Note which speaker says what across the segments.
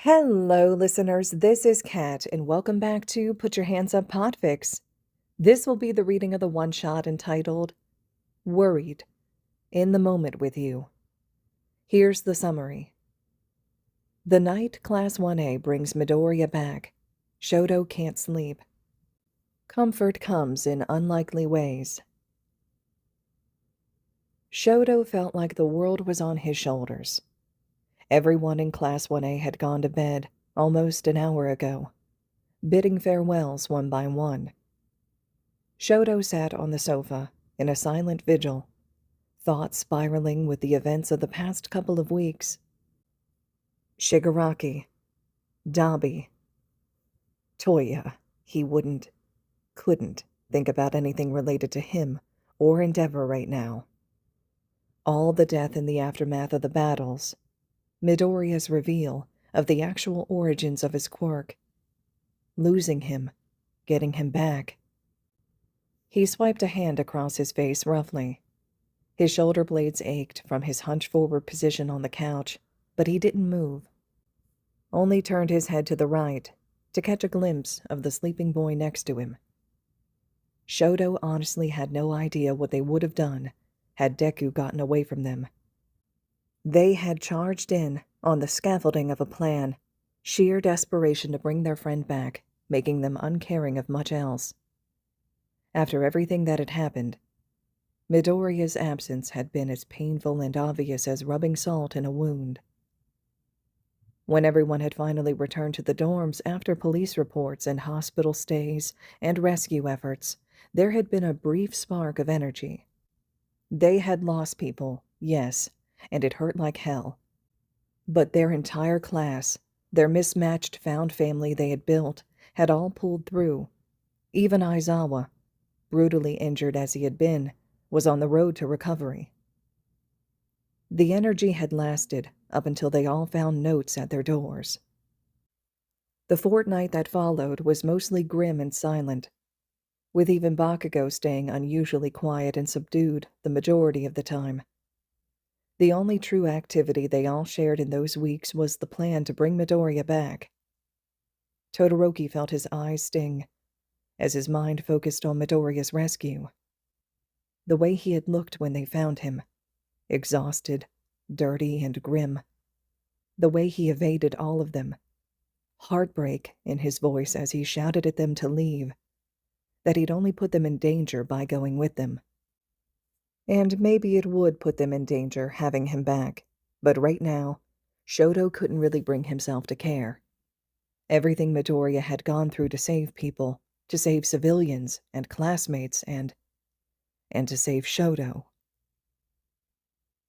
Speaker 1: Hello, listeners. This is Kat, and welcome back to Put Your Hands Up Podfics. This will be the reading of the one-shot entitled Worried, in the Moment with You. Here's the summary. The night Class 1A brings Midoriya back, Shouto can't sleep. Comfort comes in unlikely ways. Shouto felt like the world was on his shoulders. Everyone in Class 1A had gone to bed almost an hour ago, bidding farewells one by one. Shouto sat on the sofa in a silent vigil, thoughts spiraling with the events of the past couple of weeks. Shigaraki, Dabi, Toya. He couldn't think about anything related to him or Endeavor right now. All the death in the aftermath of the battles, Midoriya's reveal of the actual origins of his quirk, losing him, getting him back. He swiped a hand across his face roughly. His shoulder blades ached from his hunched-forward position on the couch, but he didn't move. Only turned his head to the right to catch a glimpse of the sleeping boy next to him. Shouto honestly had no idea what they would have done had Deku gotten away from them. They had charged in on the scaffolding of a plan, sheer desperation to bring their friend back, making them uncaring of much else. After everything that had happened, Midoriya's absence had been as painful and obvious as rubbing salt in a wound. When everyone had finally returned to the dorms after police reports and hospital stays and rescue efforts, there had been a brief spark of energy. They had lost people, yes, and it hurt like hell. But their entire class, their mismatched found family they had built, had all pulled through. Even Aizawa, brutally injured as he had been, was on the road to recovery. The energy had lasted up until they all found notes at their doors. The fortnight that followed was mostly grim and silent, with even Bakugo staying unusually quiet and subdued the majority of the time. The only true activity they all shared in those weeks was the plan to bring Midoriya back. Todoroki felt his eyes sting as his mind focused on Midoriya's rescue. The way he had looked when they found him, exhausted, dirty, and grim. The way he evaded all of them, heartbreak in his voice as he shouted at them to leave, that he'd only put them in danger by going with them. And maybe it would put them in danger having him back, but right now, Shouto couldn't really bring himself to care. Everything Midoriya had gone through to save people, to save civilians and classmates, and to save Shouto.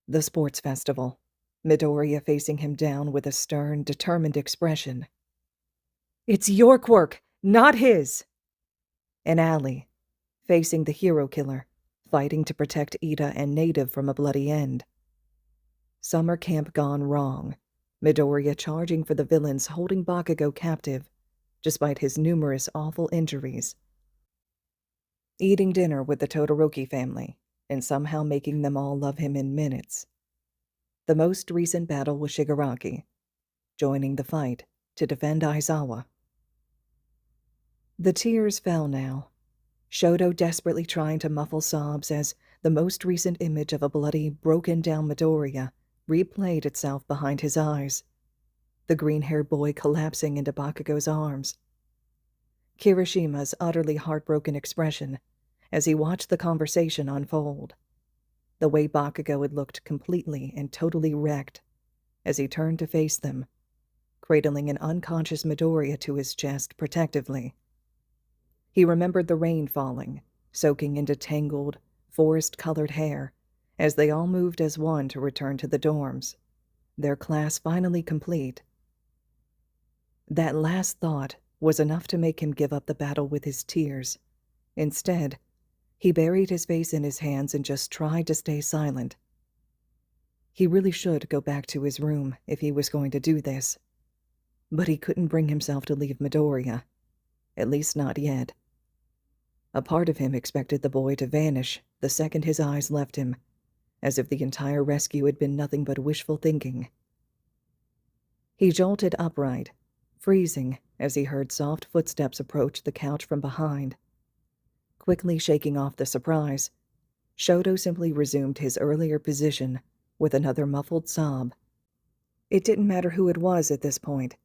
Speaker 1: The sports festival, Midoriya facing him down with a stern, determined expression. "It's your quirk, not his!" An alley, facing the hero killer, fighting to protect Ida and Native from a bloody end. Summer camp gone wrong, Midoriya charging for the villains holding Bakugo captive, despite his numerous awful injuries. Eating dinner with the Todoroki family, and somehow making them all love him in minutes. The most recent battle with Shigaraki, joining the fight to defend Aizawa. The tears fell now, Shouto desperately trying to muffle sobs as the most recent image of a bloody, broken-down Midoriya replayed itself behind his eyes, the green-haired boy collapsing into Bakugo's arms. Kirishima's utterly heartbroken expression as he watched the conversation unfold, the way Bakugo had looked completely and totally wrecked as he turned to face them, cradling an unconscious Midoriya to his chest protectively. He remembered the rain falling, soaking into tangled, forest-colored hair, as they all moved as one to return to the dorms, their class finally complete. That last thought was enough to make him give up the battle with his tears. Instead, he buried his face in his hands and just tried to stay silent. He really should go back to his room if he was going to do this. But he couldn't bring himself to leave Midoriya, at least not yet. A part of him expected the boy to vanish the second his eyes left him, as if the entire rescue had been nothing but wishful thinking. He jolted upright, freezing as he heard soft footsteps approach the couch from behind. Quickly shaking off the surprise, Shouto simply resumed his earlier position with another muffled sob. It didn't matter who it was at this point.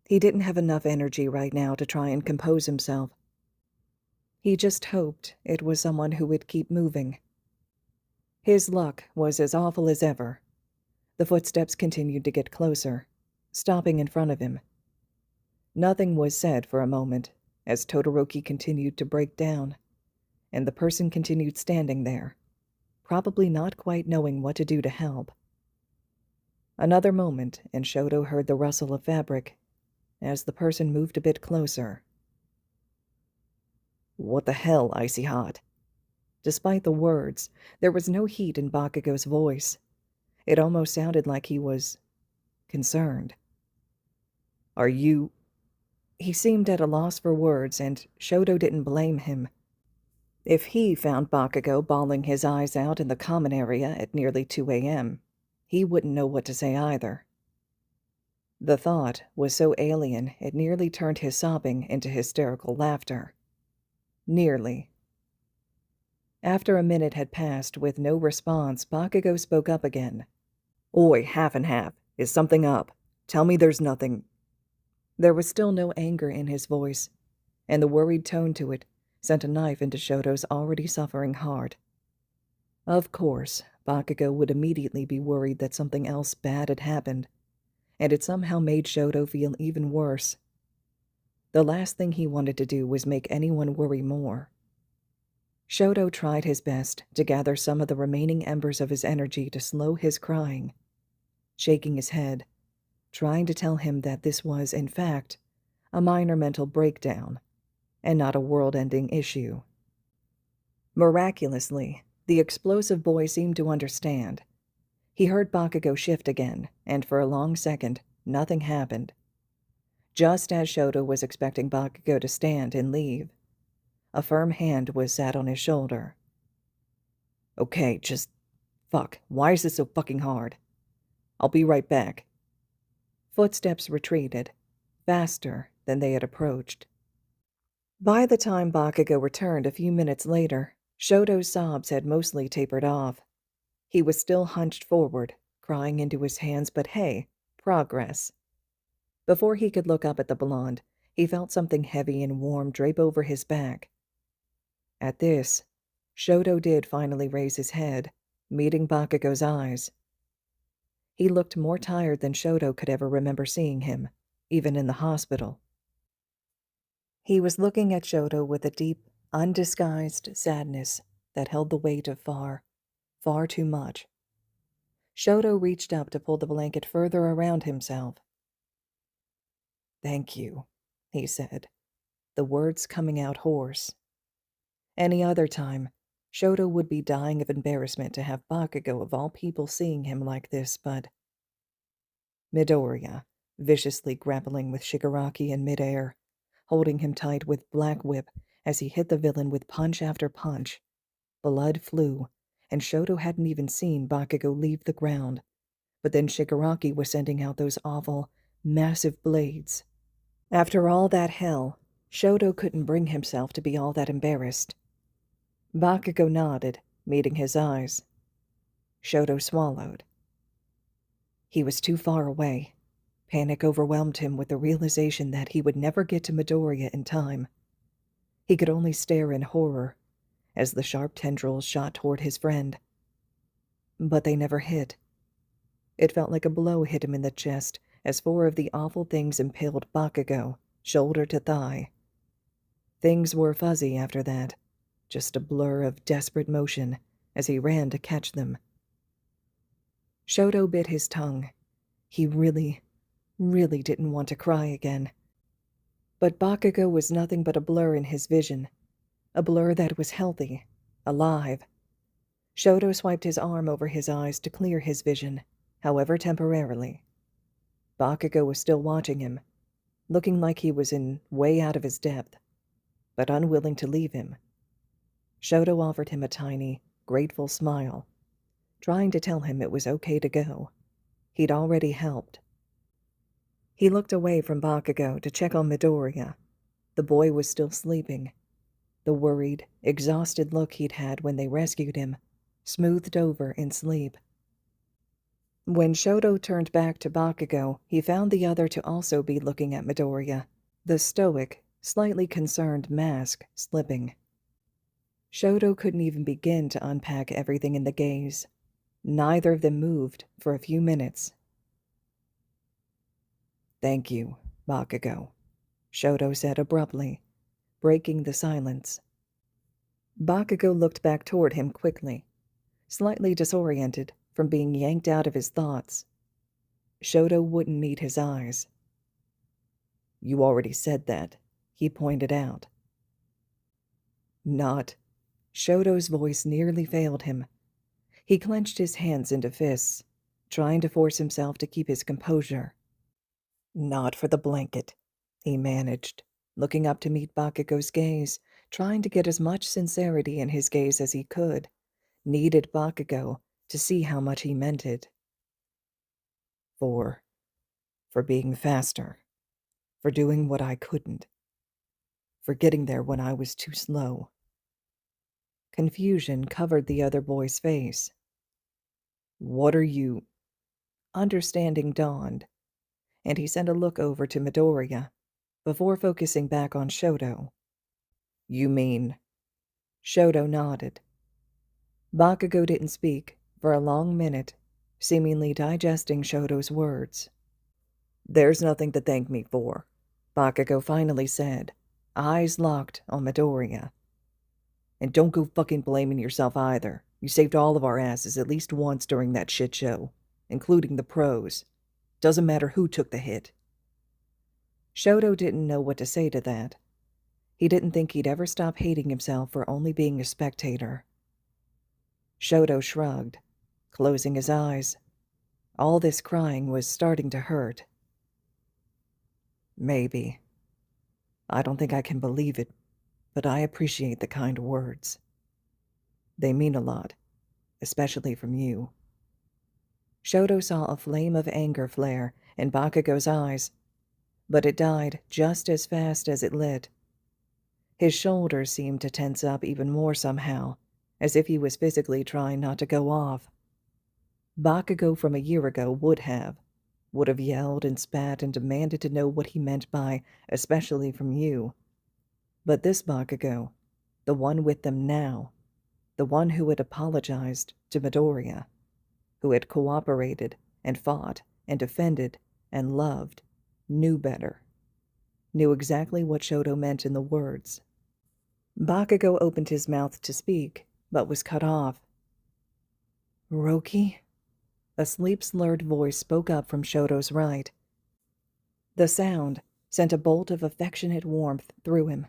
Speaker 1: He didn't have enough energy right now to try and compose himself. He just hoped it was someone who would keep moving. His luck was as awful as ever. The footsteps continued to get closer, stopping in front of him. Nothing was said for a moment as Todoroki continued to break down, and the person continued standing there, probably not quite knowing what to do to help. Another moment, and Shouto heard the rustle of fabric as the person moved a bit closer. "What the hell, Icy Hot?" Despite the words, there was no heat in Bakugo's voice. It almost sounded like he was concerned. "Are you—" He seemed at a loss for words, and Shouto didn't blame him. If he found Bakugo bawling his eyes out in the common area at nearly 2 a.m., he wouldn't know what to say either. The thought was so alien it nearly turned his sobbing into hysterical laughter. Nearly. After a minute had passed with no response, Bakugo spoke up again. "Oi, half and half. Is something up? Tell me there's nothing." There was still no anger in his voice, and the worried tone to it sent a knife into Shouto's already suffering heart. Of course, Bakugo would immediately be worried that something else bad had happened, and it somehow made Shouto feel even worse. The last thing he wanted to do was make anyone worry more. Shouto tried his best to gather some of the remaining embers of his energy to slow his crying, shaking his head, trying to tell him that this was, in fact, a minor mental breakdown, and not a world-ending issue. Miraculously, the explosive boy seemed to understand. He heard Bakugo shift again, and for a long second, nothing happened. Just as Shouto was expecting Bakugo to stand and leave, a firm hand was sat on his shoulder. "Okay, just... fuck, why is this so fucking hard? I'll be right back." Footsteps retreated, faster than they had approached. By the time Bakugo returned a few minutes later, Shouto's sobs had mostly tapered off. He was still hunched forward, crying into his hands, but hey, progress. Before he could look up at the blonde, he felt something heavy and warm drape over his back. At this, Shouto did finally raise his head, meeting Bakugo's eyes. He looked more tired than Shouto could ever remember seeing him, even in the hospital. He was looking at Shouto with a deep, undisguised sadness that held the weight of far, far too much. Shouto reached up to pull the blanket further around himself. "Thank you," he said, the words coming out hoarse. Any other time, Shouto would be dying of embarrassment to have Bakugo of all people seeing him like this, but... Midoriya, viciously grappling with Shigaraki in midair, holding him tight with Black Whip as he hit the villain with punch after punch. Blood flew, and Shouto hadn't even seen Bakugo leave the ground, but then Shigaraki was sending out those awful, massive blades. After all that hell, Shouto couldn't bring himself to be all that embarrassed. Bakugo nodded, meeting his eyes. Shouto swallowed. He was too far away. Panic overwhelmed him with the realization that he would never get to Midoriya in time. He could only stare in horror as the sharp tendrils shot toward his friend. But they never hit. It felt like a blow hit him in the chest as 4 of the awful things impaled Bakugo, shoulder to thigh. Things were fuzzy after that, just a blur of desperate motion as he ran to catch them. Shouto bit his tongue. He really didn't want to cry again. But Bakugo was nothing but a blur in his vision, a blur that was healthy, alive. Shouto swiped his arm over his eyes to clear his vision, however temporarily. Bakugo was still watching him, looking like he was way out of his depth, but unwilling to leave him. Shouto offered him a tiny, grateful smile, trying to tell him it was okay to go. He'd already helped. He looked away from Bakugo to check on Midoriya. The boy was still sleeping. The worried, exhausted look he'd had when they rescued him, smoothed over in sleep. When Shouto turned back to Bakugo, he found the other to also be looking at Midoriya, the stoic, slightly concerned mask slipping. Shouto couldn't even begin to unpack everything in the gaze. Neither of them moved for a few minutes. "Thank you, Bakugo," Shouto said abruptly, breaking the silence. Bakugo looked back toward him quickly, slightly disoriented from being yanked out of his thoughts. Shouto wouldn't meet his eyes. "You already said that," he pointed out. "Not." Shouto's voice nearly failed him. He clenched his hands into fists, trying to force himself to keep his composure. "Not for the blanket," he managed, looking up to meet Bakugo's gaze, trying to get as much sincerity in his gaze as he could. Needed Bakugo to see how much he meant it. For being faster. For doing what I couldn't. For getting there when I was too slow." Confusion covered the other boy's face. "What are you—" Understanding dawned, and he sent a look over to Midoriya, before focusing back on Shouto. "You mean—" Shouto nodded. Bakugo didn't speak for a long minute, seemingly digesting Shouto's words. "There's nothing to thank me for," Bakugo finally said, eyes locked on Midoriya. "And don't go fucking blaming yourself either. You saved all of our asses at least once during that shit show, including the pros. Doesn't matter who took the hit." Shouto didn't know what to say to that. He didn't think he'd ever stop hating himself for only being a spectator. Shouto shrugged, closing his eyes. All this crying was starting to hurt. "Maybe. I don't think I can believe it, but I appreciate the kind words. They mean a lot, especially from you." Shouto saw a flame of anger flare in Bakugo's eyes, but it died just as fast as it lit. His shoulders seemed to tense up even more somehow, as if he was physically trying not to go off. Bakugo from a year ago would have yelled and spat and demanded to know what he meant by "especially from you." But this Bakugo, the one with them now, the one who had apologized to Midoriya, who had cooperated and fought and defended and loved, knew better, knew exactly what Shouto meant in the words. Bakugo opened his mouth to speak, but was cut off. "Roki?" A sleep-slurred voice spoke up from Shouto's right. The sound sent a bolt of affectionate warmth through him,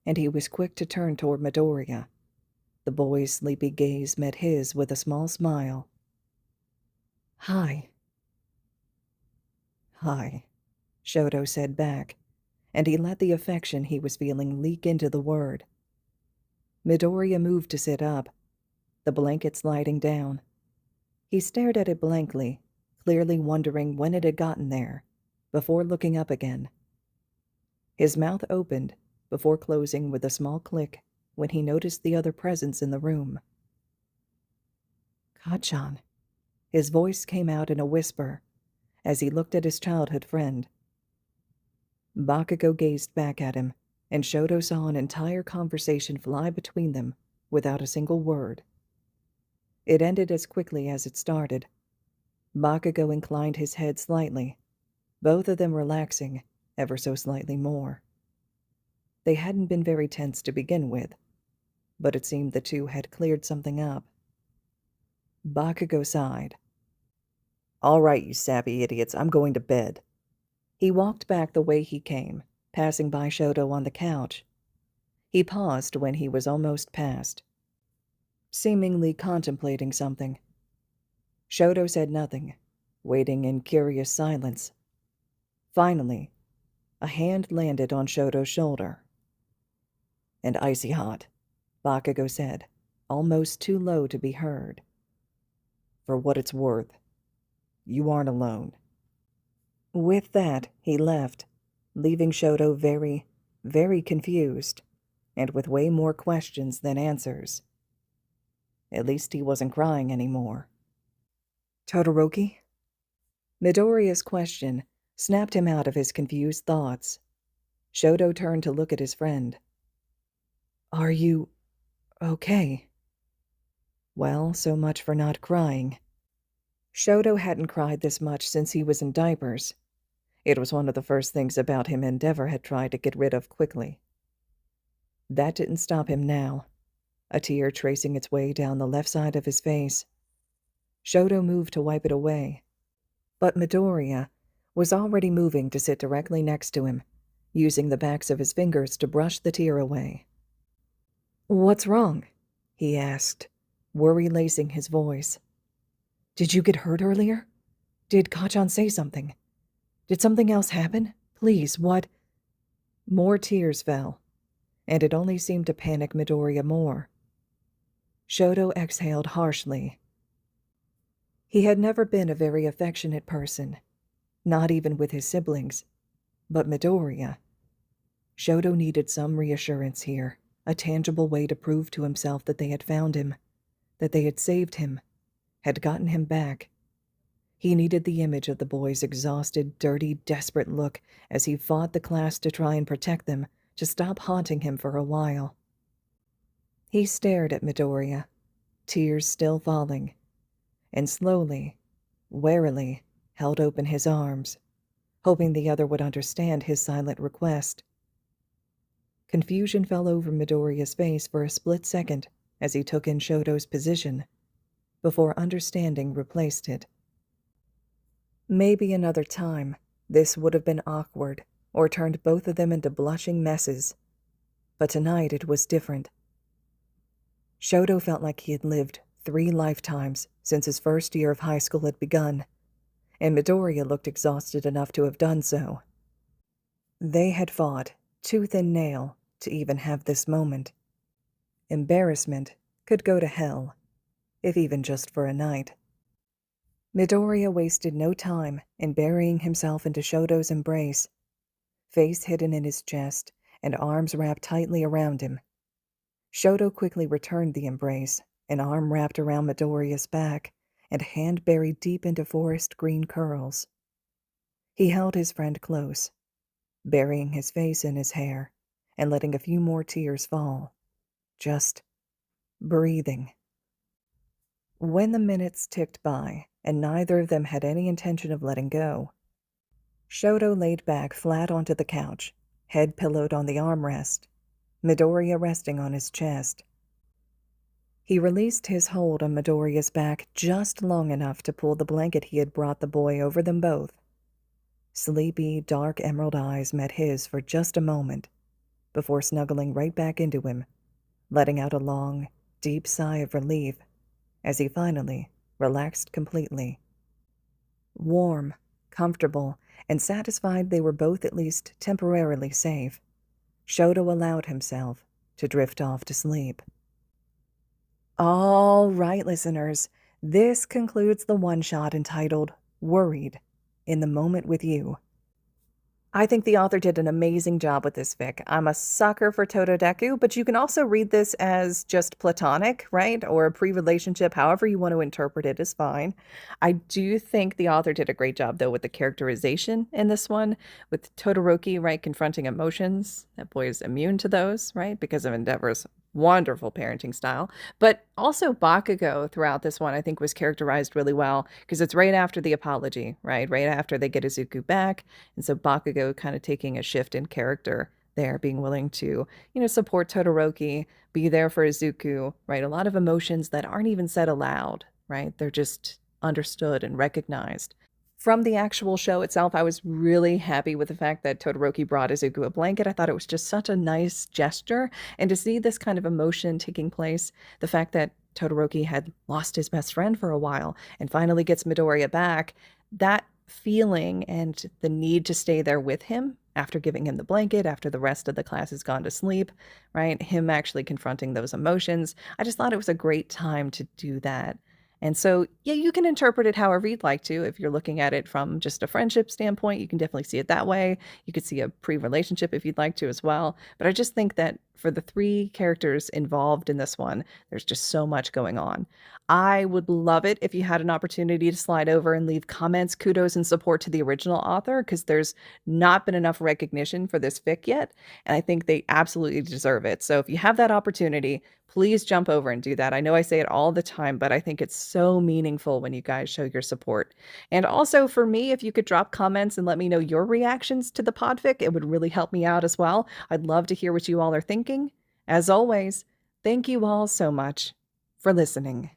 Speaker 1: and he was quick to turn toward Midoriya. The boy's sleepy gaze met his with a small smile. "Hi." "Hi," Shouto said back, and he let the affection he was feeling leak into the word. Midoriya moved to sit up, the blanket sliding down. He stared at it blankly, clearly wondering when it had gotten there, before looking up again. His mouth opened before closing with a small click when he noticed the other presence in the room. "Kachan." His voice came out in a whisper as he looked at his childhood friend. Bakugo gazed back at him, and Shouto saw an entire conversation fly between them without a single word. It ended as quickly as it started. Bakugo inclined his head slightly, both of them relaxing ever so slightly more. They hadn't been very tense to begin with, but it seemed the two had cleared something up. Bakugo sighed. "All right, you sappy idiots, I'm going to bed." He walked back the way he came, passing by Shouto on the couch. He paused when he was almost past, seemingly contemplating something. Shouto said nothing, waiting in curious silence. Finally, a hand landed on Shouto's shoulder. "And icy hot," Bakugo said, almost too low to be heard. "For what it's worth, you aren't alone." With that, he left, leaving Shouto very, very confused, and with way more questions than answers. At least he wasn't crying anymore. Todoroki? Midoriya's question snapped him out of his confused thoughts. Shouto turned to look at his friend. Are you okay? Well, so much for not crying. Shouto hadn't cried this much since he was in diapers. It was one of the first things about him Endeavor had tried to get rid of quickly. That didn't stop him now, a tear tracing its way down the left side of his face. Shouto moved to wipe it away, but Midoriya was already moving to sit directly next to him, using the backs of his fingers to brush the tear away. What's wrong? He asked, worry lacing his voice. Did you get hurt earlier? Did Kachan say something? Did something else happen? Please, what? More tears fell, and it only seemed to panic Midoriya more. Shouto exhaled harshly. He had never been a very affectionate person, not even with his siblings, but Midoriya. Shouto needed some reassurance here, a tangible way to prove to himself that they had found him, that they had saved him, had gotten him back. He needed the image of the boy's exhausted, dirty, desperate look as he fought the class to try and protect them, to stop haunting him for a while. He stared at Midoriya, tears still falling, and slowly, warily, held open his arms, hoping the other would understand his silent request. Confusion fell over Midoriya's face for a split second as he took in Shouto's position, before understanding replaced it. Maybe another time, this would have been awkward, or turned both of them into blushing messes. But tonight it was different. Shouto felt like he had lived 3 lifetimes since his first year of high school had begun, and Midoriya looked exhausted enough to have done so. They had fought tooth and nail to even have this moment. Embarrassment could go to hell, if even just for a night. Midoriya wasted no time in burying himself into Shouto's embrace, face hidden in his chest and arms wrapped tightly around him. Shouto quickly returned the embrace, an arm wrapped around Midoriya's back and hand buried deep into forest green curls. He held his friend close, burying his face in his hair and letting a few more tears fall, just breathing. When the minutes ticked by, and neither of them had any intention of letting go, Shouto laid back flat onto the couch, head pillowed on the armrest, Midoriya resting on his chest. He released his hold on Midoriya's back just long enough to pull the blanket he had brought the boy over them both. Sleepy, dark emerald eyes met his for just a moment, before snuggling right back into him, letting out a long, deep sigh of relief as he finally relaxed completely. Warm, comfortable, and satisfied they were both at least temporarily safe, Shouto allowed himself to drift off to sleep. All right, listeners, this concludes the one-shot entitled Worried in the Moment with You. I think the author did an amazing job with this fic. I'm a sucker for Tododeku, but you can also read this as just platonic, right? Or a pre-relationship, however you want to interpret it is fine. I do think the author did a great job, though, with the characterization in this one, with Todoroki, right, confronting emotions. That boy is immune to those, right, because of Endeavor's wonderful parenting style. But also Bakugo throughout this one, I think, was characterized really well, because it's right after the apology, right after they get Izuku back. And so Bakugo kind of taking a shift in character there, being willing to, support Todoroki, be there for Izuku, right? A lot of emotions that aren't even said aloud, right? They're just understood and recognized. From the actual show itself, I was really happy with the fact that Todoroki brought Izuku a blanket. I thought it was just such a nice gesture. And to see this kind of emotion taking place, the fact that Todoroki had lost his best friend for a while and finally gets Midoriya back, that feeling and the need to stay there with him after giving him the blanket, after the rest of the class has gone to sleep, right? Him actually confronting those emotions. I just thought it was a great time to do that.
Speaker 2: And so, yeah, you can interpret it however you'd like to. If you're looking at it from just a friendship standpoint, you can definitely see it that way. You could see a pre-relationship if you'd like to as well. But I just think that for the three characters involved in this one, there's just so much going on. I would love it if you had an opportunity to slide over and leave comments, kudos, and support to the original author, because there's not been enough recognition for this fic yet. And I think they absolutely deserve it. So if you have that opportunity, please jump over and do that. I know I say it all the time, but I think it's so meaningful when you guys show your support. And also for me, if you could drop comments and let me know your reactions to the podfic, it would really help me out as well. I'd love to hear what you all are thinking. As always, thank you all so much for listening.